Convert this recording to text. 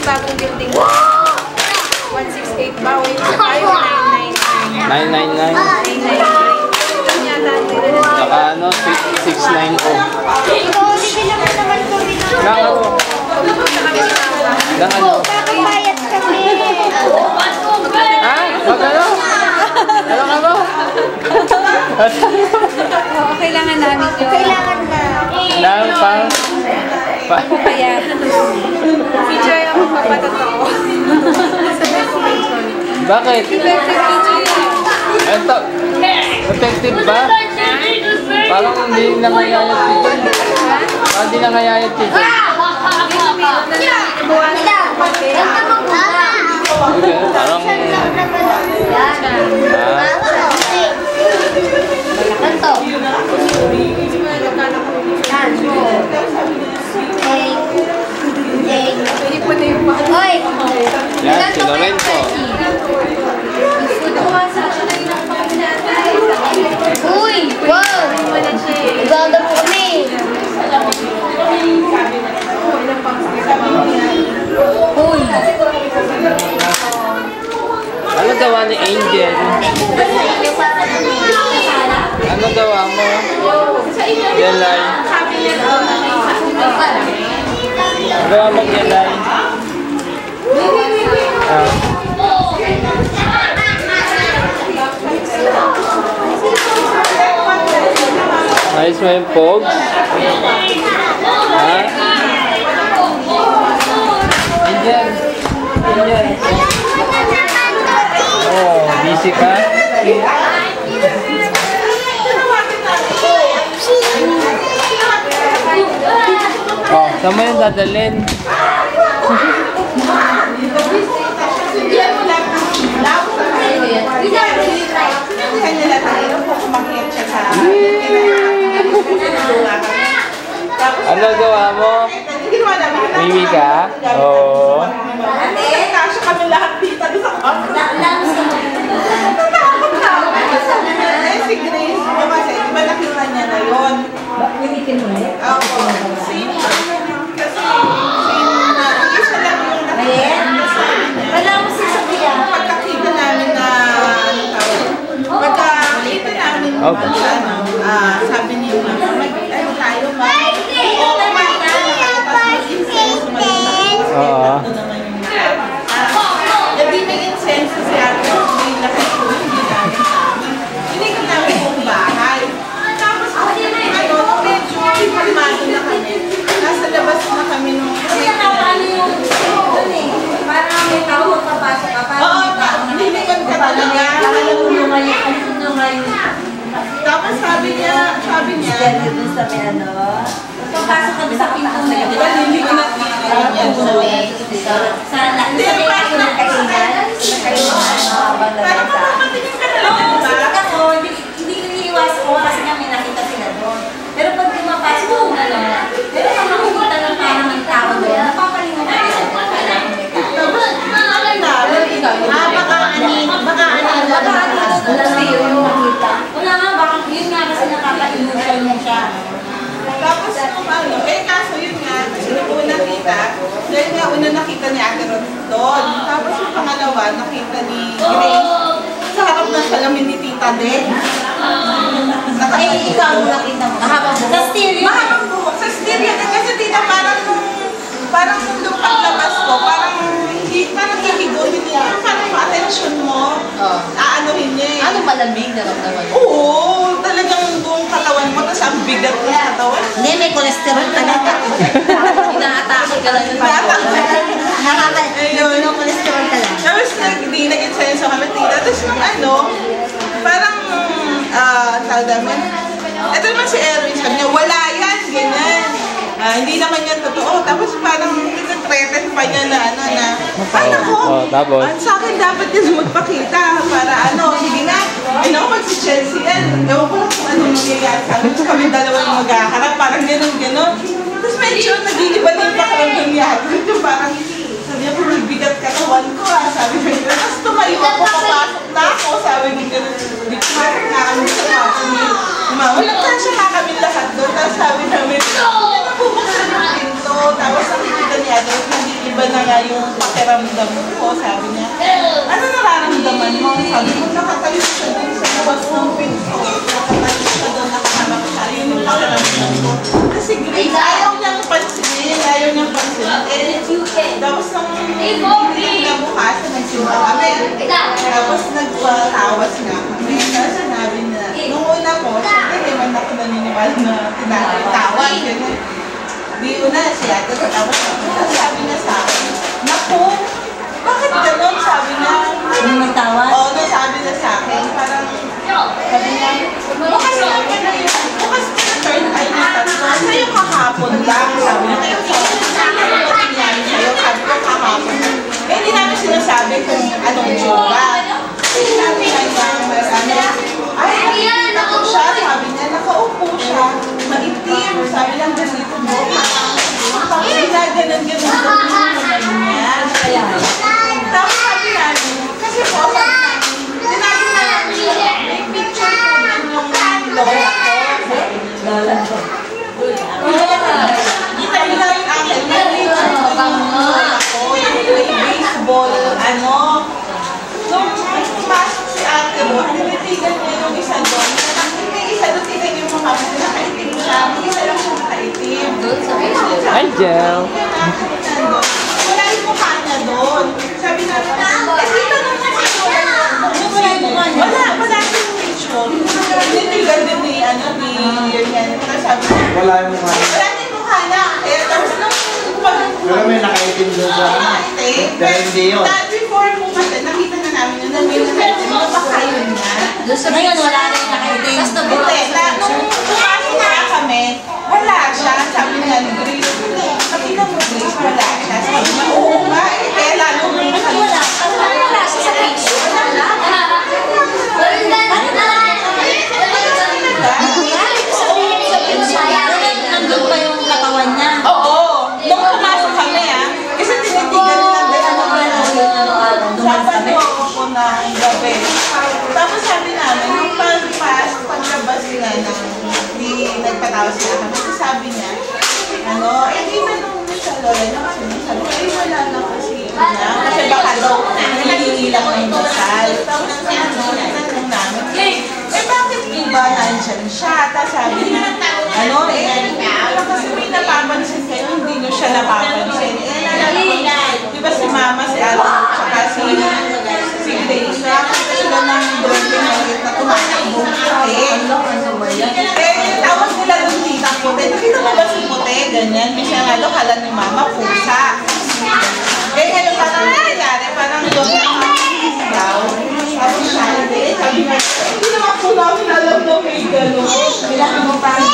yung bagong building. 168 ba? Wait, tayo 999. 999. Saka ano, 690. Na ano? Na ano? Bayad kami. Ha? Magano? Ano ka ba? Oo, kailangan namin yun. Kailangan na. Lang pang... Kaya, si Joy ang magpapatotoo. Bakit? Ito, effective ba? Parang hindi nangayayat dito. Parang hindi nangayayat dito. Parang... Yan, si Lorenzo. Uy! Wow! Ganda po kami! Uy! Ano gawa ni Angel? Ano gawa mo? Gelay. Ano gawa mo, Gelay? Ayos mo yung pogs? Ha? Angel! Angel! Oh, busy ka? Oh, saan mo yung dadalhin? Ano gawa mo? Mimi ka? Oo. Kasya kami lahat dito sa kwarto. Si Grace, kasi iba nakita niya na yun. Ako, same kasi isa lang yung nakita. Pagkakita namin na pagkakita namin sabi niyo ano tayo hindi naging sense si ate hindi nakita ko hindi namin yung bahay tapos medyo kalmado na kami nasa labas na kami nung parang may tao magpapasok ka hindi naman ka talaga tapos sabi niya papasok ka sa pinto na yun. diba hindi ko Sana, hindi ko niiwas ko kasi kami nakita sila doon. Pero pag dumapasok ko pero pag makikita ng parang ng tao doon, napapalingon ka sa wala nga, baka yun nga kasi nakaka-illusion mo siya. tapos kaso yun nga kasi nung una kita dahil nga una nakita ni Ate Rod doon tapos yung pangalawa nakita ni Grace sa harap ng salamin ni Tita De Ikaw ang nakita mo. Mahabang buhok. Sa stereo? Mahabang buhok. Sa stereo kasi Tita parang nung paglabas ko parang hihiguhin niya parang attention mo aanuhin niya eh. Ano malamig na naman? Oo, talagang buong katawan mo tapos ang bigat ng katawan. Hindi, may cholesterol talaga. Inaatake ka lang. Nakaka-no cholesterol ka lang. Tapos hindi nag-insenso kami Tita. Tapos nung parang tawag namin, ito naman si Erwin, sabi niya, wala yan, ganyan. Hindi naman yan totoo. Tapos parang threaten pa niya na ay ako, sa akin dapat din magpakita para sige nga, magsi-Chelsea yan. Ewan ko lang kung anong nangyayari. Tapos kami dalawa yung maghaharap, parang gano'n. Tapos medyo nag-iiba na yung pakiramdam niya. Parang sabi niya, kung bigat katawan ko sabi niya. Tapos tumayo ako, papasok na ako, sabi niya, hindi ko na kami sa kwarto niya. Walang kasya na kami lahat doon. Tapos sabi namin, bubuksan yung pinto. Tapos nakikita niya doon, hindi iba na nga yung pakiramdam ko. Sabi niya, ano nararamdaman mo? Sabi ko, nakatayo siya dun sa labas ng pinto. Nakatayo siya dun, nakaharap siya. Yun yung pakiramdam ko. Kasi Grace, ayaw niyang pansinin. Ayaw niyang pansinin. Tapos nung nabukasan, nagsimba kami. Tapos nagpatawas nga kami. Tapos sinabi na, nung una po, syempre hindi man ako naniniwala na tinatawag. Di una siya, tapos sabi niya sa akin, naku, bakit gano'n? Sabi niya, Yung may tawad? oo, sabi niya sa akin, parang, sabi niya, bukas ka na turn ay na tatlo, sa'yo kahapon lang, sabi niya, kaya sa'yo, sabi ko kahapon. Eh, hindi namin sinasabi kung anong jowa. Sinabi niya ay, ako siya, sabi niya, nakaupo siya, maitim, sabi lang ganito mo. Tapos ginaganon naman niya. Tapos sabi namin, kasi po, sinabi namin, may picture po din yung lola ko. Kita nyo lang yung akin, may picture po yung lola ko, yung may baseball, ano. Nung pumasok si ate mo, tinitigan niya yung isa doon. Yung isa doon, tinigyan yung mukha mo, nakaitim siya. Isa lang siya nakaitim. Hi, Jel. Wala yung mukha niya doon. Sabi na, dito nung picture. Wala yung picture. Tinitigan din ni, yan. Sabi na, Wala yung mukha niya. wala yung mukha niya. Eh, tapos nung Pero may nakaitim doon sa ano. Pero hindi yun. before po kasi, nakita na namin yun, na may nakaitim. Baka yun nga. Ngayon, wala rin nakaitim. Hindi, nung pumasok na kami, wala siya. Sabi nga ni Grace, nakita mo Grace, wala siya. Sabi nga, oo nga, kaya lalo mo yung Wala. Wala siya sa picture. Wala. Nandun pa yung katawan niya. Oo, nung pumasok kami kasi tinitigan nila din Sabado ako ng gabi. Tapos sabi namin, nung paglabas nila di nagpatawas sila kami, kasi sabi niya, hindi ba nung sa lola niya kasi sabi ko, wala na kasi kasi baka daw hinihingi lang ng dasal. Tapos tinanong namin, bakit iba nandyan siya? Tapos sabi niya, kasi may napapansin kayo, hindi nyo siya napapansin. Di ba si Mama, si Alo, tsaka si Grace, nakakita sila ng birthday maliit na tumatakbo. Tawag nila doon titang puti. Nakita mo ba si puti? Ganyan. Kasi nga doon, kala ni Mama, pusa. Ngayon parang nangyayari, parang doon daw. Tapos siya, sabi nga, hindi naman po namin alam na may gano'n. Kailangan mo parang